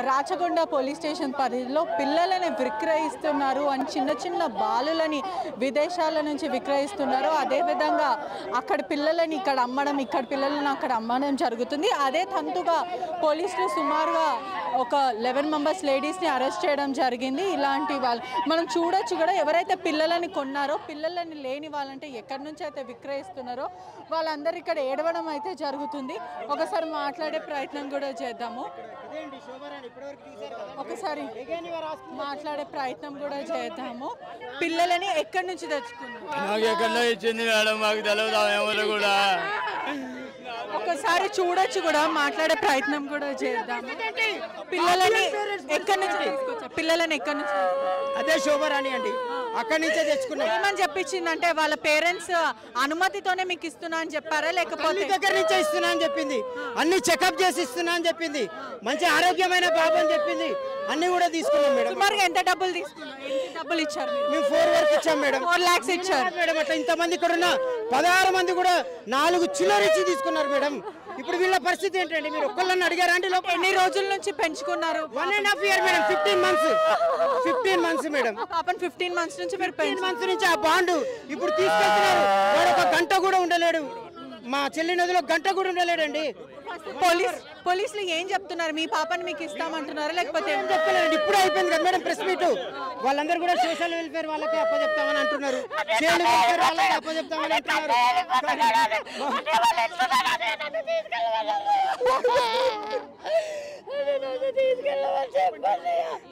Rachakonda police station పరిధిలో పిల్లలని విక్రయిస్తున్నారు అని చిన్న చిన్న బాలులని విదేశాల నుంచి విక్రయిస్తున్నారు. అదేవిధంగా అక్కడ పిల్లలని ఇక్కడ అమ్మడం, ఇక్కడ పిల్లలను అక్కడ అమ్మడం జరుగుతుంది. అదే తంతుగా పోలీసులు సుమారుగా ఒక 11 మెంబర్స్ లేడీస్ని అరెస్ట్ చేయడం జరిగింది. ఇలాంటి వాళ్ళు మనం చూడొచ్చు కూడా, ఎవరైతే పిల్లలని కొన్నారో, పిల్లలని లేని వాళ్ళంటే ఎక్కడి నుంచి అయితే విక్రయిస్తున్నారో వాళ్ళందరూ ఇక్కడ ఏడవడం అయితే జరుగుతుంది. ఒకసారి మాట్లాడే ప్రయత్నం కూడా చేద్దాము. ఒకసారి మాట్లాడే ప్రయత్నం కూడా చేద్దాము. పిల్లలని ఎక్కడి నుంచి తెచ్చుకున్నారు కూడా ఒకసారి చూడొచ్చు కూడా, మాట్లాడే ప్రయత్నం కూడా చేద్దాము. పిల్లలని ఎక్కడి నుంచి తీసుకొచ్చారు? పిల్లలని ఎక్కడి నుంచి? అదే శోభరాణి అండి, అక్కడి నుంచే తెచ్చుకున్నాం. ఏమని చెప్పించిందంటే వాళ్ళ పేరెంట్స్ అనుమతితోనే మీకు ఇస్తున్నా అని చెప్పారా, లేకపోతే దగ్గర నుంచే ఇస్తున్నా అని చెప్పింది. అన్ని చెకప్ చేసి ఇస్తున్నా అని చెప్పింది. మంచి ఆరోగ్యమైన బాబు అని చెప్పింది. అన్ని కూడా తీసుకున్నాం మేడం. సుమారుగా ఎంత డబ్బులు తీసుకున్నారు? డబ్బులు ఇచ్చారు? మేము 4 వరకు ఇచ్చాం మేడం. 4 lakhs ఇచ్చారు మేడం. అట్లా ఇంతమంది ఇక్కడ ఉన్న 16 మంది కూడా 4 చిల్లర ఇచ్చి తీసుకున్నారు మేడం. ఇప్పుడు వీళ్ళ పరిస్థితి ఏంటండి? మీరు ఒక్కళ్ళని అడిగారా అండి? ఎన్ని రోజుల నుంచి పెంచుకున్నారు? 1.5 year మేడం. 15 months madam. పాపం 15 months నుంచి మీరు 15 months నుంచి ఆ బాండు ఇప్పుడు తీసుకెళ్తున్నారు. వాడు ఒక గంట కూడా ఉండలేడు. మా చెల్లి నదిలో గంట కూడా ఉండలేడండి. పోలీసులు ఏం చెప్తున్నారు? మీ పాపని మీకు ఇస్తామంటున్నారా, లేకపోతే ఏం చెప్తలేదండి? ఇప్పుడు అయిపోయింది కదా మేడం ప్రెస్ మీట్. వాళ్ళందరూ కూడా సోషల్ వెల్ఫేర్ వాళ్ళకి అప్పచెప్తామని అంటున్నారు. చైల్డ్ వెల్ఫేర్ వాళ్ళకి అప్పచెప్తామని అంటున్నారు.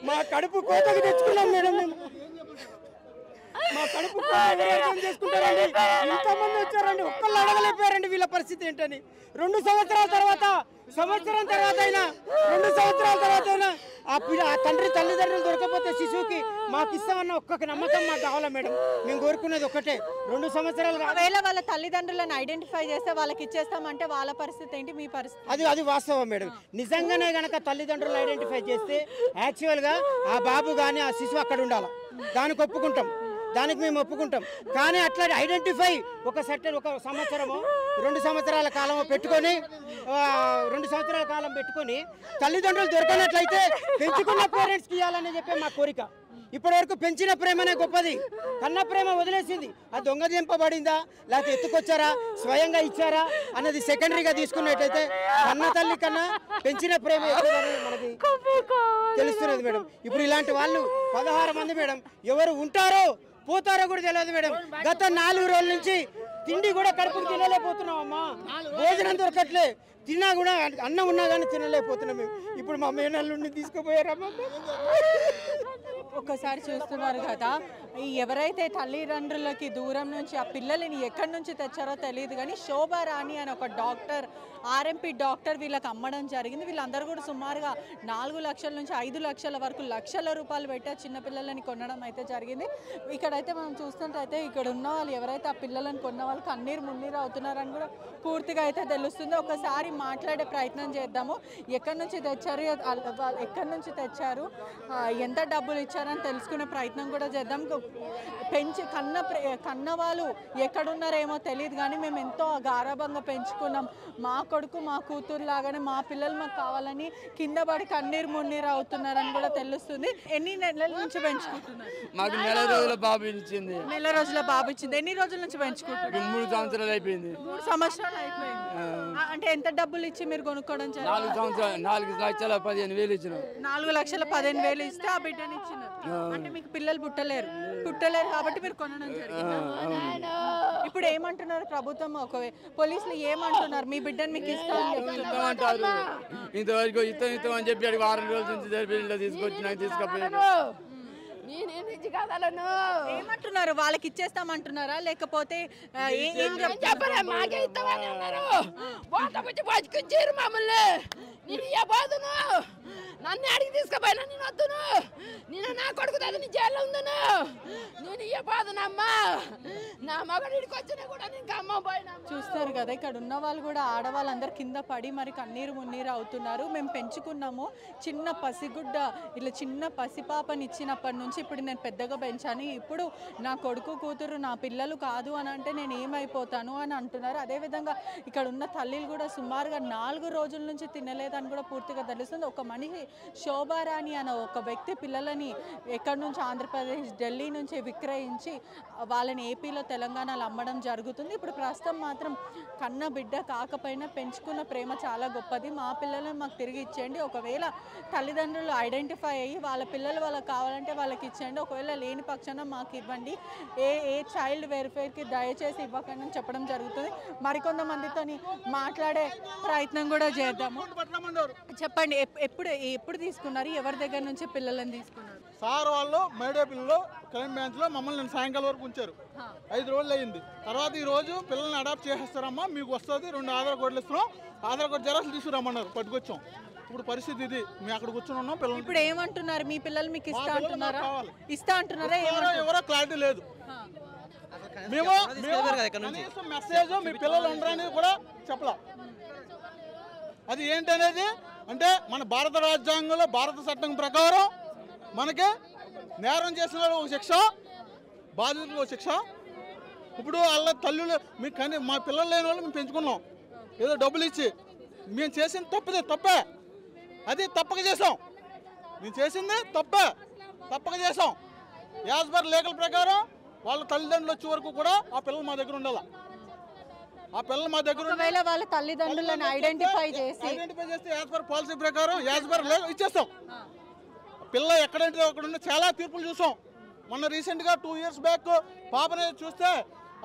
మా కడుపు కోతకు తెచ్చుకున్నాం మేడం. మేము మా కడుపు చేసుకుంటారండి. ఇంతమంది వచ్చారండి, ఒక్కళ్ళు అడగలేకపోయారండి వీళ్ళ పరిస్థితి ఏంటని. 2 సంవత్సరాల తర్వాత, సంవత్సరం తర్వాత అయినా, 2 సంవత్సరాల తర్వాత అయినా ఆ తల్లిదండ్రులు దొరకపోతే శిశువుకి మాకు ఇస్తామన్న ఒక్కొక్క నమ్మకం మాకు కావాలా మేడం. మేము కోరుకునేది ఒకటే, 2 సంవత్సరాలు. ఒకవేళ వాళ్ళ తల్లిదండ్రులను ఐడెంటిఫై చేస్తే వాళ్ళకి ఇచ్చేస్తామంటే వాళ్ళ పరిస్థితి ఏంటి, మీ పరిస్థితి? అది వాస్తవం మేడం. నిజంగానే గనక తల్లిదండ్రులు ఐడెంటిఫై చేస్తే యాక్చువల్గా ఆ బాబు కానీ ఆ శిశువు అక్కడ ఉండాలి. దానికి ఒప్పుకుంటాం, దానికి మేము ఒప్పుకుంటాం. కానీ అట్లా ఐడెంటిఫై ఒక సంవత్సరమో 2 సంవత్సరాల కాలమో పెట్టుకొని 2 సంవత్సరాల కాలం పెట్టుకొని తల్లిదండ్రులు దొరకనట్లయితే పెంచుకున్న పేరెంట్స్కి ఇవ్వాలని చెప్పే మా కోరిక. ఇప్పటి వరకు పెంచిన ప్రేమనే గొప్పది. కన్న ప్రేమ వదిలేసింది. అది దొంగ దింపబడిందా, లేకపోతే ఎత్తుకొచ్చారా, స్వయంగా ఇచ్చారా అన్నది సెకండరీగా తీసుకున్నట్టయితే కన్న తల్లి కన్నా పెంచిన ప్రేమ మనకి తెలుస్తున్నది మేడం. ఇప్పుడు ఇలాంటి వాళ్ళు 16 మంది మేడం. ఎవరు ఉంటారో పోతారో కూడా తెలియదు మేడం. గత 4 రోజుల నుంచి తిండి కూడా కడుపుకు తినలేకపోతున్నాం అమ్మా. భోజనం దొరకట్లే. తిన్నా కూడా అన్నం ఉన్నా కానీ తినలేకపోతున్నాం మేము. ఇప్పుడు మా మేనల్లుండి తీసుకుపోయారమ్మా. ఒక్కసారి చూస్తున్నారు కదా, ఎవరైతే తల్లిదండ్రులకి దూరం నుంచి ఆ పిల్లలని ఎక్కడి నుంచి తెచ్చారో తెలియదు కానీ శోభారాణి అని ఒక డాక్టర్, ఆర్ఎంపీ డాక్టర్ వీళ్ళకి అమ్మడం జరిగింది. వీళ్ళందరూ కూడా సుమారుగా 4 లక్షల నుంచి 5 లక్షల వరకు లక్షల రూపాయలు పెట్టి ఆ చిన్నపిల్లలని కొనడం అయితే జరిగింది. ఇక్కడైతే మనం చూస్తుంటే ఇక్కడ ఉన్న వాళ్ళు ఎవరైతే ఆ పిల్లలను కొన్న వాళ్ళు కన్నీరు మున్నీరు అవుతున్నారని కూడా పూర్తిగా అయితే తెలుస్తుంది. ఒకసారి మాట్లాడే ప్రయత్నం చేద్దాము. ఎక్కడి నుంచి తెచ్చారు, ఎంత డబ్బులు ఇచ్చారని తెలుసుకునే ప్రయత్నం కూడా చేద్దాం. కన్న వాళ్ళు ఎక్కడున్నారేమో తెలియదు కానీ మేము ఎంతో గారాభంగా పెంచుకున్నాం. మా కొడుకు మా కూతురు లాగానే మా పిల్లలు మాకు కావాలని కింద పడి కన్నీరు మున్నీరు అవుతున్నారని కూడా తెలుస్తుంది. ఎన్ని నెలల నుంచి పెంచుకుంటున్నారు? మాకు నెల రోజుల బాబు ఇచ్చింది. నెల రోజుల బాబు ఇచ్చింది. ఎన్ని రోజుల నుంచి పెంచుకుంటున్నారు? 3 సంవత్సరాలు అయిపోయింది. 3 సంవత్సరాలు అయిపోయింది. అంటే ఎంత డబ్బులు ఇచ్చి మీరు కొనుక్కోవడం? 4 సంవత్సరాలు 4,15,000 ఇచ్చిన. 4,15,000 ఇస్తే ఆ బిడ్డని ఇచ్చినారు. అంటే మీకు పిల్లలు పుట్టలేరు కాబట్టి మీరు కొనడం జరిగింది. ఇప్పుడు ఏమంటున్నారు ప్రభుత్వం, పోలీసులు ఏమంటున్నారు? మీ బిడ్డను మీకు ఇస్తామంటారు. ఇంతవరకు ఇస్తాం అని చెప్పి 6 రోజుల నుంచి తీసుకొచ్చిపోయారు. ఏమంటున్నారు? వాళ్ళకి ఇచ్చేస్తామంటున్నారా, లేకపోతే మాకే ఇస్తామని అన్నారు. బతుకొచ్చారు మమ్మల్ని. నేను ఏ బాధను నన్ను అడిగి తీసుకుపోయినా నేను వద్దును. నేను నా కొడుకు నీ జైల్లో ఉందను. నేను ఏ బాధనమ్మా. నా మగడికి వచ్చినా కూడా నేను అమ్మ పోయినా. చూస్తారు కదా, ఇక్కడ ఉన్న వాళ్ళు కూడా ఆడవాళ్ళందరూ కింద పడి మరి కన్నీరు మున్నీరు అవుతున్నారు. మేము పెంచుకున్నాము చిన్న పసిగుడ్డ, ఇలా చిన్న పసిపాపని ఇచ్చినప్పటి నుంచి ఇప్పుడు నేను పెద్దగా పెంచాను. ఇప్పుడు నా కొడుకు కూతురు నా పిల్లలు కాదు అని అంటే నేను ఏమైపోతాను అని అంటున్నారు. అదేవిధంగా ఇక్కడ ఉన్న తల్లిలు కూడా సుమారుగా 4 రోజుల నుంచి తినలేదని కూడా పూర్తిగా తెలుస్తుంది. ఒక మనిషి శోభారాణి అనే ఒక వ్యక్తి పిల్లలని ఎక్కడి నుంచి ఆంధ్రప్రదేశ్ ఢిల్లీ నుంచి విక్రయించి వాళ్ళని ఏపీలో తెలంగాణలో అమ్మడం జరుగుతుంది. ఇప్పుడు ప్రస్తుతం మాత్రం కన్న బిడ్డ కాకపోయినా పెంచుకున్న ప్రేమ చాలా గొప్పది, మా పిల్లలను మాకు తిరిగి ఇచ్చేయండి, ఒకవేళ తల్లిదండ్రులు ఐడెంటిఫై అయ్యి వాళ్ళ పిల్లలు వాళ్ళకి కావాలంటే వాళ్ళకి ఇచ్చేయండి, ఒకవేళ లేని పక్షాన మాకు ఇవ్వండి, ఏ చైల్డ్ వెల్ఫేర్కి దయచేసి ఇవ్వకండి అని చెప్పడం జరుగుతుంది. మరికొంతమందితో మాట్లాడే ప్రయత్నం కూడా చేద్దాము. చెప్పండి, ఎప్పుడు తీసుకున్నారు, ఎవరి దగ్గర నుంచి పిల్లలను తీసుకున్నారు? సార్ వాళ్ళు మేడే పిల్లలు క్రైమ్ బ్రాంచ్లో మమ్మల్ని నేను సాయంకాలం వరకు ఉంచారు. 5 రోజులు అయ్యింది. తర్వాత ఈ రోజు పిల్లల్ని అడాప్ట్ చేసేస్తారమ్మా, మీకు వస్తుంది 2 ఆధార్ కార్డులు ఇస్తున్నాం, ఆధార్ కార్డు జెరాక్స్ తీసుకురమ్మన్నారు, పట్టుకొచ్చాం. ఇప్పుడు పరిస్థితి ఇది, మేము అక్కడ కూర్చొని ఉన్నాం. పిల్లలు ఇప్పుడు ఏమంటున్నారు, మీ పిల్లలు మీకు ఇస్తా అంటున్నారా? ఎవరో క్లారిటీ లేదు. మేము మెసేజ్ మీ పిల్లలు ఉండరని కూడా చెప్పలా. అది ఏంటనేది అంటే మన భారత రాజ్యాంగంలో భారత చట్టం ప్రకారం మనకి నేరం చేసిన వాళ్ళు ఒక శిక్ష, బాధితులకు ఒక శిక్ష. ఇప్పుడు వాళ్ళ తల్లులు మీకు కానీ మా పిల్లలు లేని వాళ్ళు మేము పెంచుకున్నాం, ఏదో డబ్బులు ఇచ్చి. మేము చేసింది తప్పే, అది తప్పక చేసాం. మేము చేసింది తప్పక చేసాం. యాజ్ పర్ లీగల్ ప్రకారం వాళ్ళ తల్లిదండ్రులు వచ్చే వరకు కూడా ఆ పిల్లలు మా దగ్గర ఉండాలి. ఆ పిల్లలు మా దగ్గర వాళ్ళ తల్లిదండ్రులను ఐడెంటిఫై చేస్తే యాజ్ పర్ పాలసీ ప్రకారం యాజ్ పర్ లీగల్ ఇచ్చేస్తాం. పిల్ల ఎక్కడంటే అక్కడ ఉన్న చాలా తీర్పులు చూసాం. మొన్న రీసెంట్గా 2 years బ్యాక్ పాపని చూస్తే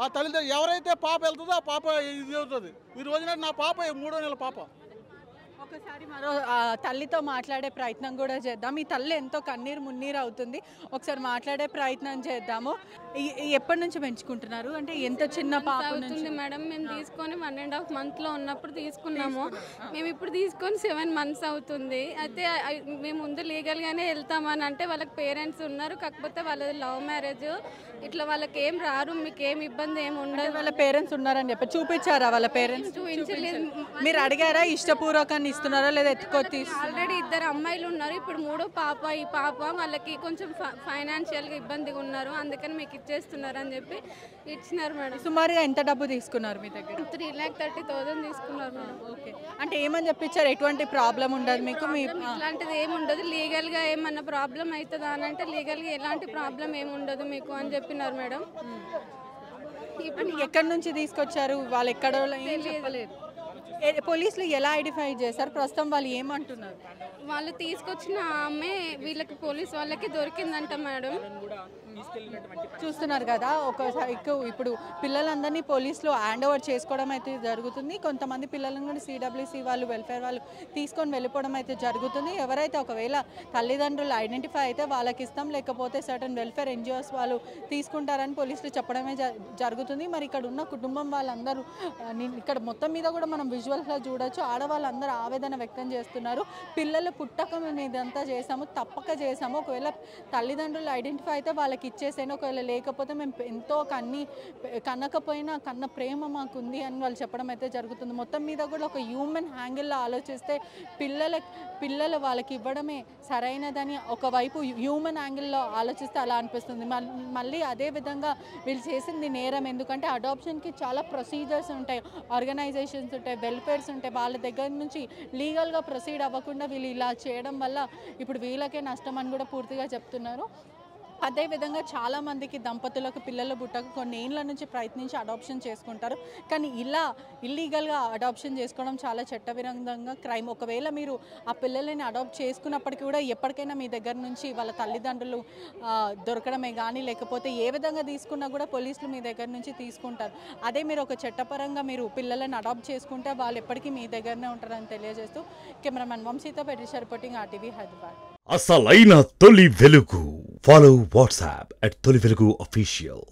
ఆ తల్లిదండ్రులు ఎవరైతే పాప వెళ్తుందో ఆ పాప ఇది అవుతుంది. ఈ రోజున నా పాప 3వ నెల పాప. ఒకసారి మరో తల్లితో మాట్లాడే ప్రయత్నం కూడా చేద్దాం. ఈ తల్లి ఎంతో కన్నీరు మున్నీరు అవుతుంది, ఒకసారి మాట్లాడే ప్రయత్నం చేద్దాము. ఎప్పటి నుంచి పెంచుకుంటున్నారు, అంటే ఎంత చిన్న పాప అవుతుంది మేడం? మేము తీసుకొని 1.5 months ఉన్నప్పుడు తీసుకున్నాము. మేము ఇప్పుడు తీసుకొని 7 months అవుతుంది. అయితే మేము ముందు లీగల్గానే వెళ్తామని అంటే వాళ్ళకి పేరెంట్స్ ఉన్నారు, కాకపోతే వాళ్ళది లవ్ మ్యారేజ్, ఇట్లా వాళ్ళకి ఏం రారు, మీకు ఏం ఇబ్బంది ఏమి ఉండదు. వాళ్ళ పేరెంట్స్ ఉన్నారని చెప్పి చూపించారా? వాళ్ళ పేరెంట్స్ చూపించలేదు. మీరు అడిగారా ఇష్టపూర్వకాన్ని ఇస్తున్నారా లేదా ఎత్తుకొచ్చి? ఆల్రెడీ 2 అమ్మాయిలు ఉన్నారు, ఇప్పుడు 3వ పాప. ఈ పాప వాళ్ళకి కొంచెం ఫైనాన్షియల్గా ఇబ్బందిగా ఉన్నారు, అందుకని మీకు ఇచ్చేస్తున్నారు అని చెప్పి ఇచ్చినారు మేడం. సుమారుగా ఎంత డబ్బు తీసుకున్నారు మీ దగ్గర? 3,30,000 తీసుకున్నారు మేడం. ఓకే, అంటే ఏమని చెప్పించారు? ఎటువంటి ప్రాబ్లం ఉండదు మీకు? ఇట్లాంటిది ఏమి ఉండదు, లీగల్గా ఏమన్నా ప్రాబ్లం అవుతుందా అని అంటే లీగల్గా ఎలాంటి ప్రాబ్లం ఏమి ఉండదు మీకు అని చెప్పినారు మేడం. ఇప్పుడు ఎక్కడి నుంచి తీసుకొచ్చారు? వాళ్ళు ఎక్కడ చెప్పలేదు. పోలీసులు ఎలా ఐడెంటిఫై చేశారు? ప్రస్తుతం వాళ్ళు ఏమంటున్నారు? వాళ్ళు తీసుకొచ్చిన ఆమె వీళ్ళకి పోలీస్ వాళ్ళకి దొరికిందంట మేడం. చూస్తున్నారు కదా, ఒకసారి ఇప్పుడు పిల్లలందరినీ పోలీసులు హ్యాండ్ ఓవర్ చేసుకోవడం అయితే జరుగుతుంది. కొంతమంది పిల్లలను కూడా CWC వాళ్ళు వెల్ఫేర్ వాళ్ళు తీసుకొని వెళ్ళిపోవడం అయితే జరుగుతుంది. ఎవరైతే ఒకవేళ తల్లిదండ్రులు ఐడెంటిఫై అయితే వాళ్ళకి ఇస్తాం, లేకపోతే సర్టన్ వెల్ఫేర్ NGOs వాళ్ళు తీసుకుంటారని పోలీసులు చెప్పడమే జరుగుతుంది. మరి ఇక్కడ ఉన్న కుటుంబం వాళ్ళందరూ ఇక్కడ మొత్తం మీద కూడా మనం విజువల్స్లో చూడొచ్చు, ఆడవాళ్ళందరూ ఆవేదన వ్యక్తం చేస్తున్నారు. పిల్లలు పుట్టక మేము ఇదంతా చేసాము, తప్పక చేసాము, ఒకవేళ తల్లిదండ్రులు ఐడెంటిఫై అయితే వాళ్ళకి ఇచ్చేసాను, ఒకవేళ లేకపోతే మేము ఎంతో కన్నకపోయినా కన్న ప్రేమ మాకుంది అని వాళ్ళు చెప్పడం అయితే జరుగుతుంది. మొత్తం మీద కూడా ఒక హ్యూమన్ యాంగిల్లో ఆలోచిస్తే పిల్లలు వాళ్ళకి ఇవ్వడమే సరైనదని ఒకవైపు హ్యూమన్ యాంగిల్లో ఆలోచిస్తే అలా అనిపిస్తుంది. మళ్ళీ అదేవిధంగా వీళ్ళు చేసింది నేరం, ఎందుకంటే అడాప్షన్కి చాలా ప్రొసీజర్స్ ఉంటాయి, ఆర్గనైజేషన్స్ ఉంటాయి, వెల్ఫేర్స్ ఉంటాయి. వాళ్ళ దగ్గర నుంచి లీగల్గా ప్రొసీడ్ అవ్వకుండా వీళ్ళు ఇలా చేయడం వల్ల ఇప్పుడు వీళ్ళకే నష్టం అని కూడా పూర్తిగా చెప్తున్నారు. అదేవిధంగా చాలామందికి దంపతులకు పిల్లలు పుట్టక కొన్ని ఏళ్ళ నుంచి ప్రయత్నించి అడాప్షన్ చేసుకుంటారు, కానీ ఇలా ఇల్లీగల్గా అడాప్షన్ చేసుకోవడం చాలా చట్టవిరుద్ధంగా క్రైమ్. ఒకవేళ మీరు ఆ పిల్లలని అడాప్ట్ చేసుకున్నప్పటికీ కూడా ఎప్పటికైనా మీ దగ్గర నుంచి వాళ్ళ తల్లిదండ్రులు దొరకడమే కానీ, లేకపోతే ఏ విధంగా తీసుకున్నా కూడా పోలీసులు మీ దగ్గర నుంచి తీసుకుంటారు. అదే మీరు ఒక చట్టపరంగా మీరు పిల్లలను అడాప్ట్ చేసుకుంటే వాళ్ళు ఎప్పటికీ మీ దగ్గరనే ఉంటారని తెలియజేస్తూ కెమెరామెన్ వంశీతో పెట్టి రిపోర్టింగ్ RTV హైదరాబాద్. అసలైన తొలి వెలుగు. ఫాలో వాట్సాప్ @తొలి వెలుగు official.